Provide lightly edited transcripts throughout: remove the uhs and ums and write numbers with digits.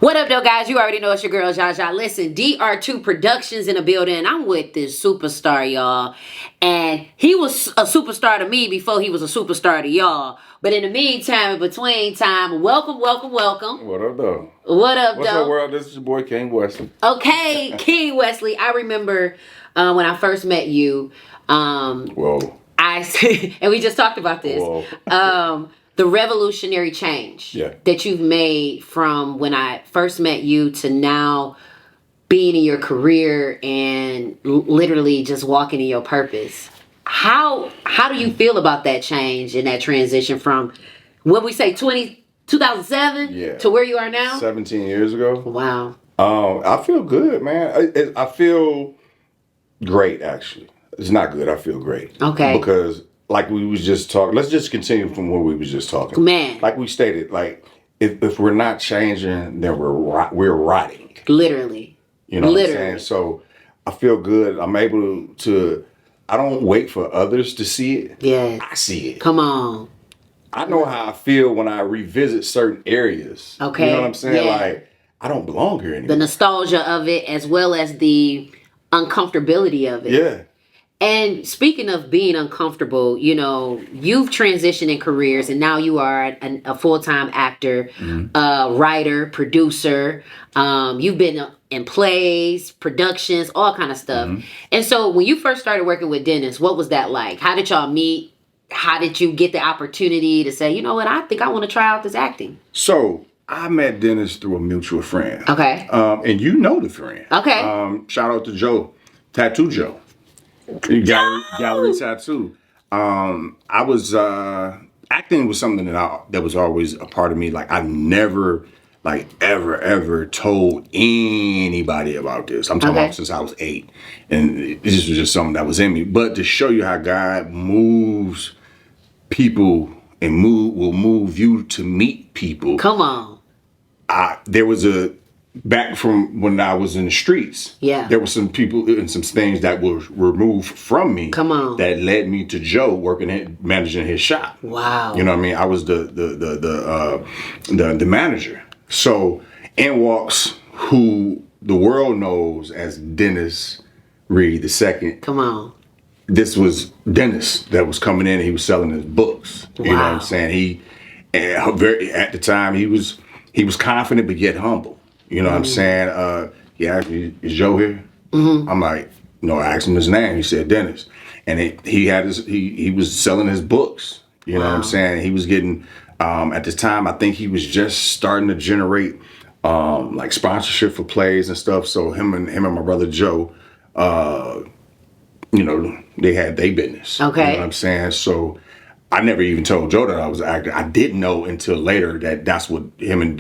What up, though, guys? You already know it's your girl, Jaja. Listen, DR2 Productions in the building. I'm with this superstar, y'all. And he was a superstar to me before he was a superstar to y'all. But in the meantime, in between time, welcome. What up, though? What up, What's though? up, world? This is your boy, King Wesley. Okay, King Wesley. I remember when I first met you. Whoa. And we just talked about this. Whoa. The revolutionary change that you've made from when I first met you to now being in your career and literally just walking in your purpose. How do you feel about that change and that transition from what we say 2007 to where you are now? 17 years ago. Wow. I feel good, man. I feel great, actually. It's not good. I feel great. Okay. Because like we was just talking, let's just continue from where we was just talking. Man. Like we stated, like if we're not changing, then we're rotting. Literally. You know what I'm saying? So I feel good. I'm able to, I don't wait for others to see it. Yeah. I see it. Come on. I know how I feel when I revisit certain areas. Okay. You know what I'm saying? Yeah. Like, I don't belong here anymore. The nostalgia of it as well as the uncomfortability of it. Yeah. And speaking of being uncomfortable, you know, you've transitioned in careers and now you are a full-time actor, writer, producer. You've been in plays, productions, all kind of stuff. And so when you first started working with Dennis, what was that like? How did y'all meet? How did you get the opportunity to say, you know what, I think I want to try out this acting? So I met Dennis through a mutual friend. Okay. And you know the friend. Okay. Shout out to Joe, Tattoo Joe. Gallery Tattoo. I was acting was something that was always a part of me. Like I've never ever told anybody about this. I'm talking about since I was 8. And this was just something that was in me. But to show you how God moves people and will move you to meet people. Come on. There was back from when I was in the streets, there were some people and some things that were removed from me. Come on. That led me to Joe managing his shop. Wow. You know what I mean? I was the manager. So in walks who the world knows as Dennis Reed II. Come on. This was Dennis that was coming in and he was selling his books. Wow. You know what I'm saying? At the time he was confident but yet humble. You know what I'm saying? He asked me, is Joe here? I'm like, no, I asked him his name. He said Dennis. And he was selling his books. You know what I'm saying? He was getting, at the time, I think he was just starting to generate like sponsorship for plays and stuff. So him and my brother Joe, you know, they had their business. Okay. You know what I'm saying? So I never even told Joe that I was an actor. I didn't know until later that that's what him and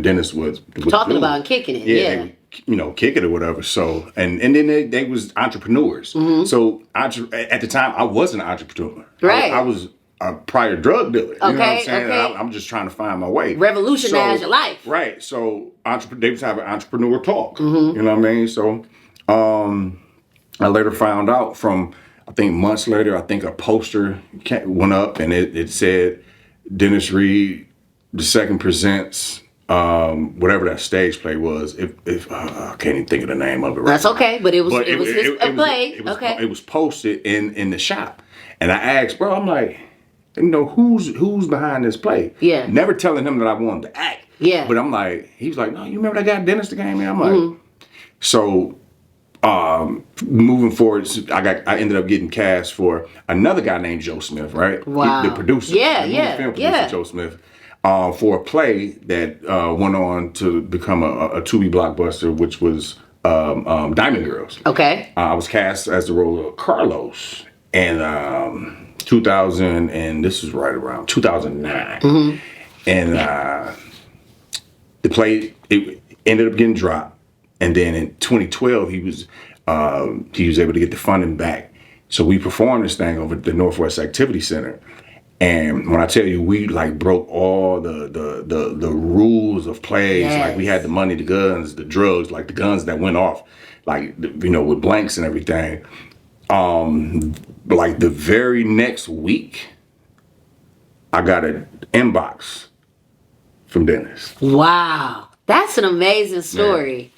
Dennis was talking doing. about and kicking it. Yeah. They, kick it or whatever. So and then they was entrepreneurs. So at the time I wasn't an entrepreneur. Right. I was a prior drug dealer. You know what I'm saying? Okay. I'm just trying to find my way. Revolutionize your life. Right. So they was having entrepreneur talk. You know what I mean? So I later found out from, I think months later, I think a poster went up and it said Dennis Reed II presents whatever that stage play was. If I can't even think of the name of it. Right. That's okay, but it was his play. It was posted in the shop, and I asked, bro, I'm like, you know, who's behind this play? Yeah. Never telling him that I wanted to act. Yeah. But I'm like, he was like, no, you remember that guy Dennis that came in? I'm like, so. Moving forward, I ended up getting cast for another guy named Joe Smith, right? Wow. The producer. Film producer, Joe Smith, for a play that went on to become a Tubi blockbuster, which was Diamond Girls. Okay. I was cast as the role of Carlos in 2000, and this is right around 2009. And the play, it ended up getting dropped. And then in 2012, he was able to get the funding back. So we performed this thing over at the Northwest Activity Center. And when I tell you, we like broke all the rules of plays. Yes. Like we had the money, the guns, the drugs, like the guns that went off, like, you know, with blanks and everything. Like the very next week, I got an inbox from Dennis. Wow. That's an amazing story.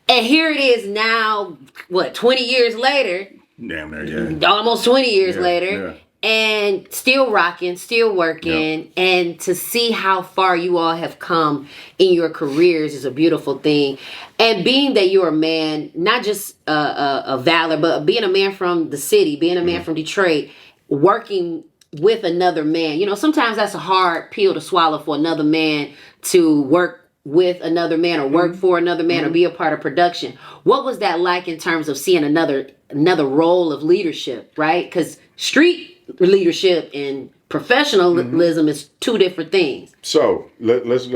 Man. And here it is now, 20 years later? Damn near, yeah. Almost 20 years later. Yeah. And still rocking, still working, and to see how far you all have come in your careers is a beautiful thing. And being that you're a man, not just a Valor, but being a man from the city, being a man from Detroit, working with another man. You know, sometimes that's a hard pill to swallow for another man to work with another man or work for another man or be a part of production. What was that like in terms of seeing another role of leadership, right? Because street leadership and professionalism is two different things. So let's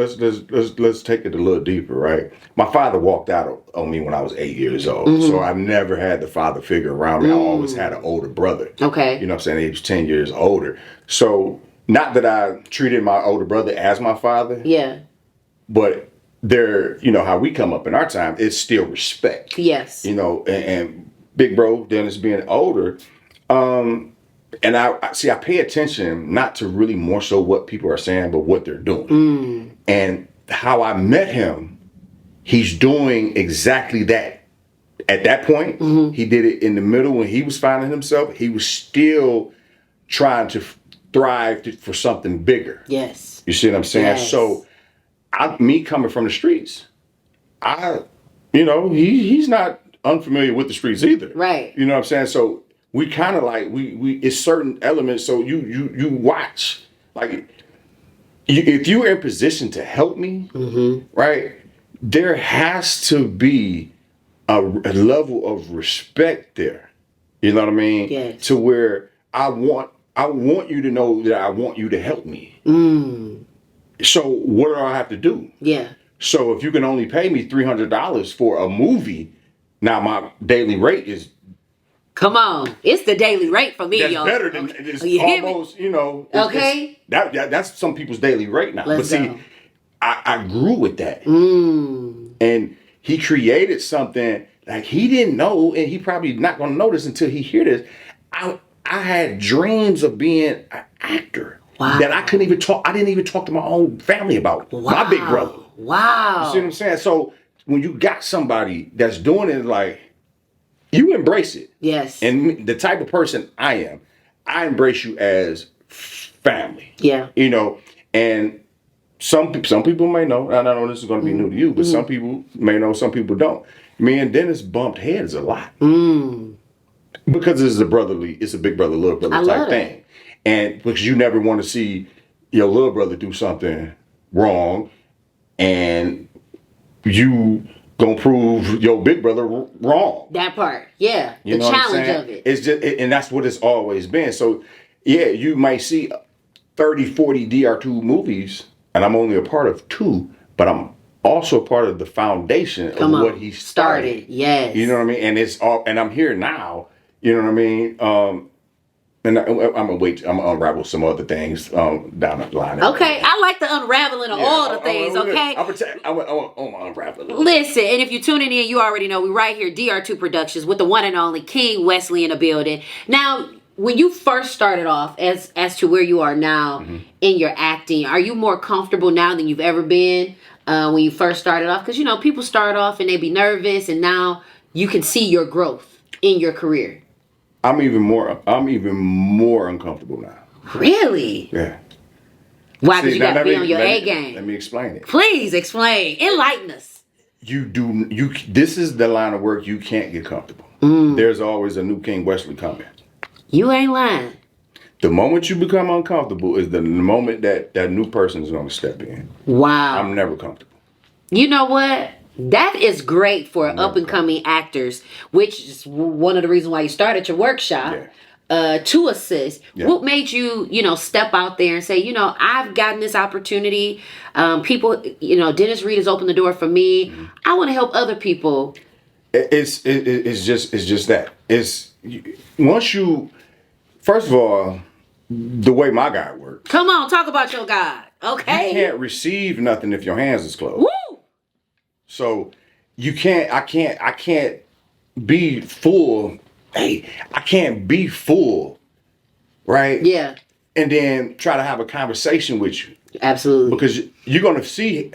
take it a little deeper, right? My father walked out on me when I was 8 years old, so I've never had the father figure around me. I always had an older brother. Okay, you know what I'm saying? He was 10 years older. So not that I treated my older brother as my father. Yeah, but there, you know how we come up in our time, it's still respect. Yes, you know, and big bro Dennis being older. And I pay attention not to really more so what people are saying, but what they're doing. And how I met him, he's doing exactly that. At that point, he did it in the middle when he was finding himself. He was still trying to thrive for something bigger. Yes. You see what I'm saying? Yes. So, me coming from the streets, he's not unfamiliar with the streets either. Right. You know what I'm saying? So, we kind of like we it's certain elements. So you watch, like if you're in position to help me, right? There has to be a level of respect there. You know what I mean? Yes. To where I want you to know that I want you to help me. So what do I have to do? Yeah. So if you can only pay me $300 for a movie, now my daily rate is. Come on, it's the daily rate for me, that's y'all. Better than it's almost, you know. Okay, that's some people's daily rate now. Let's go. I grew with that, and he created something like he didn't know, and he probably not gonna notice until he hear this. I had dreams of being an actor that I couldn't even talk. I didn't even talk to my own family about. My big brother. Wow. You see what I'm saying? So when you got somebody that's doing it, like. You embrace it. Yes. And the type of person I am, I embrace you as family. Yeah. You know, and some people may know, and I know this is going to be new to you, but some people may know, some people don't. Me and Dennis bumped heads a lot. Because it's a big brother, little brother type thing. And because you never want to see your little brother do something wrong, and you gonna prove your big brother wrong. That part, yeah. The challenge of it. It's just, and that's what it's always been. So, yeah, you might see 30, 40 DR2 movies, and I'm only a part of 2, but I'm also part of the foundation of what he started. Yes. You know what I mean? And it's all, and I'm here now. You know what I mean? And I'm gonna unravel some other things down the line. Okay, I like the unraveling of all the things. Okay, I want to unravel. Listen, and if you're tuning in, you already know we right here, DR2 Productions, with the one and only King Wesley in the building. Now, when you first started off, as to where you are now in your acting, are you more comfortable now than you've ever been when you first started off? Because people start off and they be nervous, and now you can see your growth in your career. I'm even more uncomfortable now. Really? Yeah. Why? Because you got to be on your A game. Let me explain it. Please explain. Enlighten us. This is the line of work you can't get comfortable. There's always a new King Wesley coming. You ain't lying. The moment you become uncomfortable is the moment that new person is going to step in. Wow. I'm never comfortable. You know what? That is great for up-and-coming actors, which is one of the reasons why you started your workshop, to assist. Yeah. What made you, step out there and say, I've gotten this opportunity. People, Dennis Reed has opened the door for me. I want to help other people. It's just that. Once you, first of all, the way my God works. Come on, talk about your God. Okay. You can't receive nothing if your hands is closed. Woo! So I can't be full. Hey, I can't be full, right? Yeah. And then try to have a conversation with you. Absolutely. Because you're going to see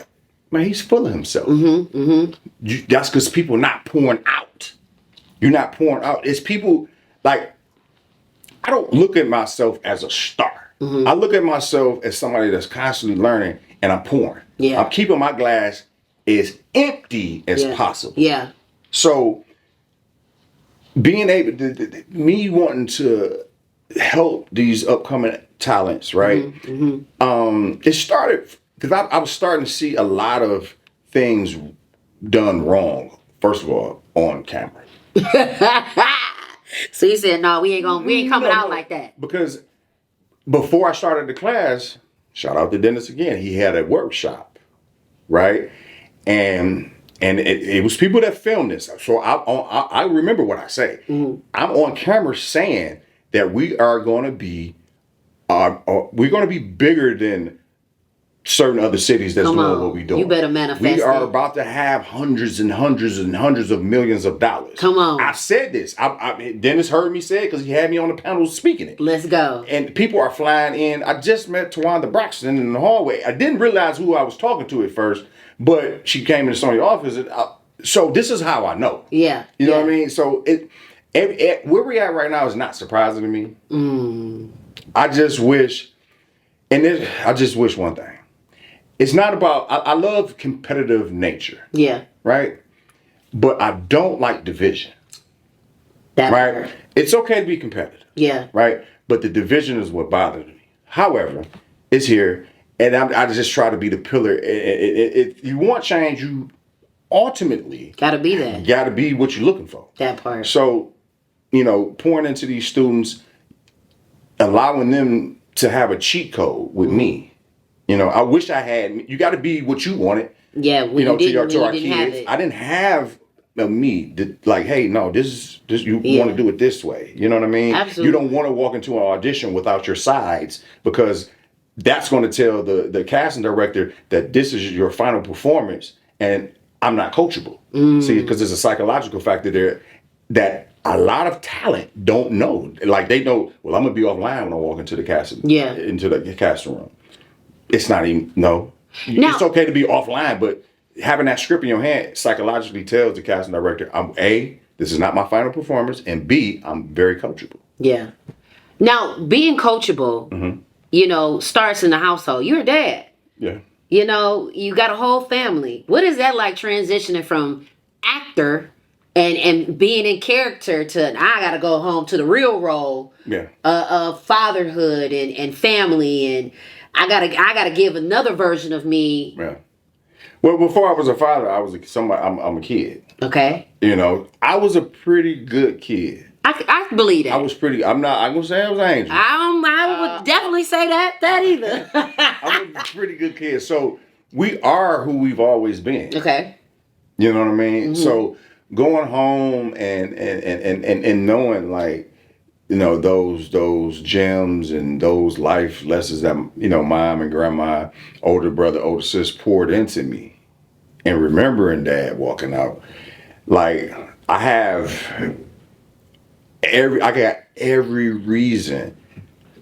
man, he's full of himself. That's because people not pouring out. You're not pouring out. It's people, like, I don't look at myself as a star. I look at myself as somebody that's constantly learning, and I'm pouring. Yeah. I'm keeping my glass as empty as possible. Yeah. So being able to, me wanting to help these upcoming talents, right? It started because I was starting to see a lot of things done wrong. First of all, on camera. So you said, no, we ain't coming out like that. Because before I started the class, shout out to Dennis again, he had a workshop, right? And it was people that filmed this. So I remember what I say. I'm on camera saying that we are going to be, we're going to be bigger than certain other cities that's doing what we're doing. You better manifest. We are about to have hundreds and hundreds and hundreds of millions of dollars. Come on. I've said this. Dennis heard me say it because he had me on the panel speaking it. Let's go. And people are flying in. I just met Tawanda Braxton in the hallway. I didn't realize who I was talking to at first, but she came into Sony's office. And so this is how I know. Yeah. You know what I mean? So where we at right now is not surprising to me. I just wish, I just wish one thing. It's not about, I love competitive nature. Yeah. Right? But I don't like division. Right? It's okay to be competitive. Yeah. Right? But the division is what bothers me. However, it's here, and I just try to be the pillar. If you want change, you ultimately gotta be that. Gotta be what you're looking for. That part. So, pouring into these students, allowing them to have a cheat code with me. I wish I had. You got to be what you wanted. Yeah, to our kids. I didn't have me like, hey, no, this you want to do it this way. You know what I mean? Absolutely. You don't want to walk into an audition without your sides, because that's going to tell the casting director that this is your final performance, and I'm not coachable. See, because there's a psychological factor there that a lot of talent don't know. Like, they know, well, I'm gonna be offline when I walk into the casting. Yeah. Into the casting room. It's not even, no. It's okay to be offline, but having that script in your hand psychologically tells the casting director, this is not my final performance, and B, I'm very coachable. Yeah. Now, being coachable, starts in the household. You're a dad. Yeah. You got a whole family. What is that like, transitioning from actor and being in character to, I got to go home to the real role of fatherhood and family, and I gotta give another version of me. Yeah. Well, before I was a father, I'm a kid. Okay. I was a pretty good kid. I believe that. I was pretty. I'm gonna say I was an angel. I would definitely say that either. I was a pretty good kid. So we are who we've always been. Okay. You know what I mean? So going home and knowing, like, those gems and those life lessons that, mom and grandma, older brother, older sis poured into me, and remembering dad walking out, like, I got every reason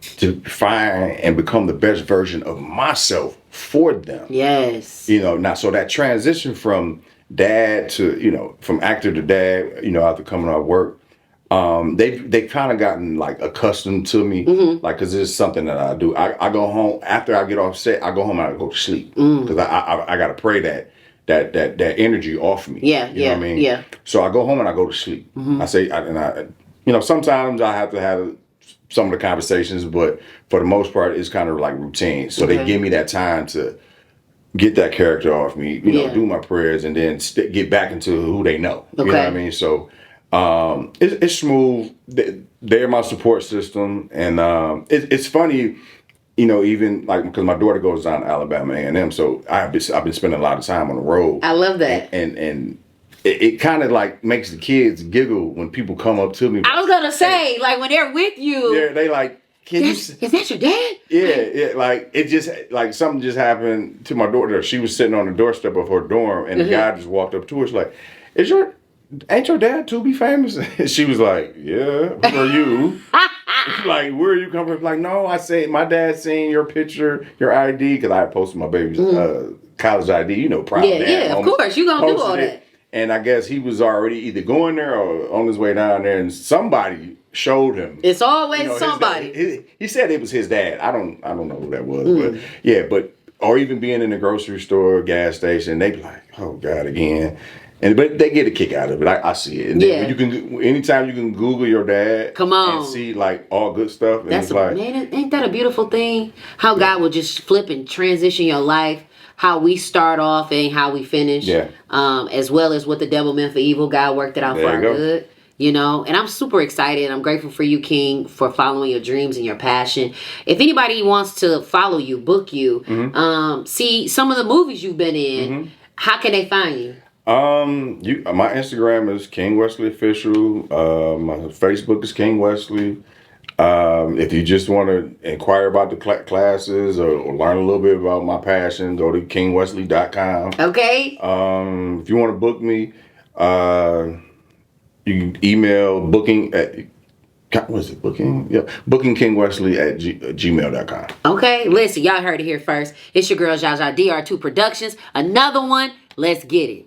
to find and become the best version of myself for them. Yes. Now, so that transition from dad to, from actor to dad, after coming out of work, they kind of gotten, like, accustomed to me, like, because it's something that I do. I go home after I get off set. I go home and I go to sleep, because I got to pray that energy off me. Yeah, you know what I mean? Yeah. So I go home and I go to sleep. I say, sometimes I have to have some of the conversations, but for the most part, it's kind of like routine. So they give me that time to get that character off me, do my prayers, and then get back into who they know. You know what I mean? So. It's smooth. They're my support system, and it's funny, even like, because my daughter goes down to Alabama A&M, so I've been spending a lot of time on the road. I love that, and it kind of, like, makes the kids giggle when people come up to me. I was gonna say, like, when they're with you, they like, is that your dad? Yeah, like, it just, like, something just happened to my daughter. She was sitting on the doorstep of her dorm, and the guy just walked up to her. She's like, ain't your dad too be famous? And she was like, yeah, who are you? Like, where are you coming from? Like, no, I say, my dad seen your picture, your ID, because I had posted my baby's college ID, you know, proud dad. Yeah, of course, you gonna do all that. And I guess he was already either going there or on his way down there, and somebody showed him. It's always somebody. He said it was his dad. I don't know who that was, but yeah, or even being in the grocery store, gas station, they be like, oh God, again. But they get a kick out of it. I see it. And then anytime you can Google your dad, and see like all good stuff. And That's man, ain't that a beautiful thing? How God will just flip and transition your life. How we start off and how we finish. Yeah. As well as what the devil meant for evil, God worked it out for our good. You know, and I'm super excited. I'm grateful for you, King, for following your dreams and your passion. If anybody wants to follow you, book you, see some of the movies you've been in, how can they find you? My Instagram is King Wesley Official. My Facebook is King Wesley. If you just want to inquire about the classes or learn a little bit about my passion, go to kingwesley.com. Okay. If you want to book me, you can email booking at bookingkingwesley@gmail.com. Okay, listen, y'all heard it here first. It's your girl Jaja DR2 Productions. Another one. Let's get it.